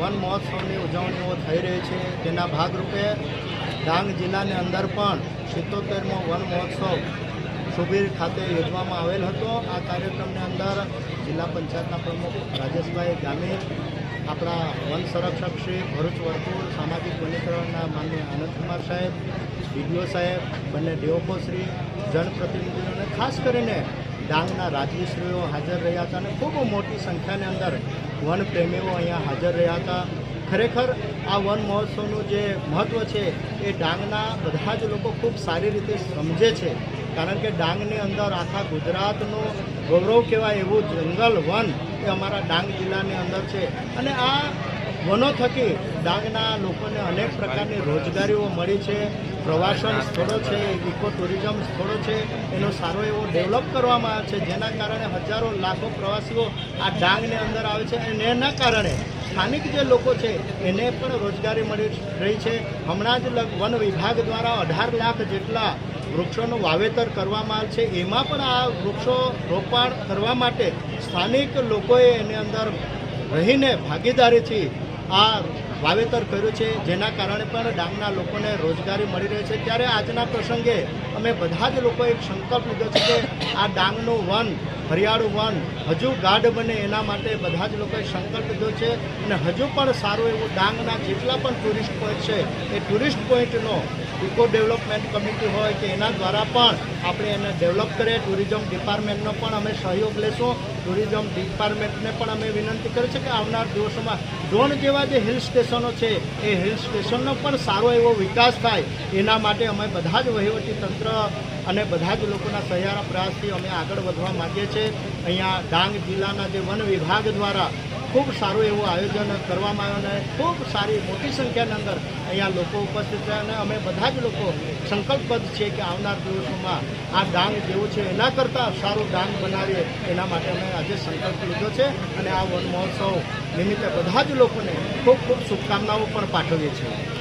One મહોત્સવની ઉજવણીઓ થઈ રહી છે, તેના ભાગરૂપે ડાંગ જિલ્લાની અંદર પણ 77મો વન મહોત્સવ સુબીર ખાતે યોજવામાં આવેલ હતો। આ કાર્યક્રમની અંદર જિલ્લા પંચાયતના પ્રમુખ રાજેશભાઈ ગામી, આપણા વન સંરક્ષક શ્રી ભરૂચ વર્તુળ સામાજિક વનીકરણના માનનીય આનંદકુમાર સાહેબ, ડીડીઓ સાહેબ, બંને ડીઓપો શ્રી, જનપ્રતિનિધિઓને ખાસ કરીને ડાંગના રાજવીશ્રીઓ હાજર રહ્યા હતા અને ખૂબ મોટી સંખ્યાની અંદર વન પ્રેમીઓ અહીંયા હાજર રહ્યા હતા। ખરેખર આ વન મહોત્સવનું જે મહત્ત્વ છે એ ડાંગના બધા જ લોકો ખૂબ સારી રીતે સમજે છે, કારણ કે ડાંગની અંદર આખા ગુજરાતનું ગૌરવ કહેવાય એવું જંગલ વન એ અમારા ડાંગ જિલ્લાની અંદર છે અને આ વનો થકી ડાંગના લોકોને અનેક પ્રકારની રોજગારીઓ મળી છે, પ્રવાસન સ્થળો છે, ઇકો ટુરિઝમ સ્થળો છે, એનો સારો એવો ડેવલપ કરવામાં આવે છે, જેના કારણે હજારો લાખો પ્રવાસીઓ આ ડાંગની અંદર આવે છે અને એના કારણે સ્થાનિક જે લોકો છે એને પણ રોજગારી મળી રહી છે। હમણાં જ વન વિભાગ દ્વારા 18 લાખ જેટલા વૃક્ષોનું વાવેતર કરવામાં આવે છે, એમાં પણ આ વૃક્ષો રોપણ કરવા માટે સ્થાનિક લોકોએ એની અંદર રહીને ભાગીદારીથી આ વાવેતર કર્યું છે, જેના કારણે પણ ડાંગના લોકોને રોજગારી મળી રહી છે। ત્યારે આજના પ્રસંગે અમે બધા જ લોકોએ એક સંકલ્પ લીધો છે કે આ ડાંગનું વન, હરિયાળું વન હજુ ગાઢ બને એના માટે બધા જ લોકોએ સંકલ્પ લીધો છે અને હજુ પણ સારું એવું ડાંગના જેટલા પણ ટુરિસ્ટ પોઈન્ટ છે એ ટુરિસ્ટ પોઈન્ટનો ઇકો ડેવલપમેન્ટ કમિટી હોય કે એના દ્વારા પણ આપણે એને ડેવલપ કરીએ। ટુરિઝમ ડિપાર્ટમેન્ટનો પણ અમે સહયોગ લેશું। ટુરિઝમ ડિપાર્ટમેન્ટને પણ અમે વિનંતી કરી છે કે આવનાર દિવસોમાં ડોન જેવા જે હિલ સ્ટેશનો છે એ હિલ સ્ટેશનનો પણ સારો એવો વિકાસ થાય, એના માટે અમે બધા જ વહીવટી તંત્ર અને બધા જ લોકોના સહિયારા પ્રયાસથી અમે આગળ વધવા માગીએ છીએ। અહીંયા ડાંગ જિલ્લાના જે વન વિભાગ દ્વારા ખૂબ સારું એવું આયોજન કરવામાં આવ્યું અને ખૂબ સારી મોટી સંખ્યાની અંદર અહીંયા લોકો ઉપસ્થિત છે અને અમે બધા જ લોકો સંકલ્પબદ્ધ છીએ કે આવનાર દિવસોમાં આ ડાંગ જેવું છે એના કરતાં સારું ડાંગ બનાવીએ, એના માટે અમે આજે સંકલ્પ લીધો છે અને આ વન મહોત્સવ નિમિત્તે બધા જ લોકોને ખૂબ ખૂબ શુભકામનાઓ પણ પાઠવીએ છીએ।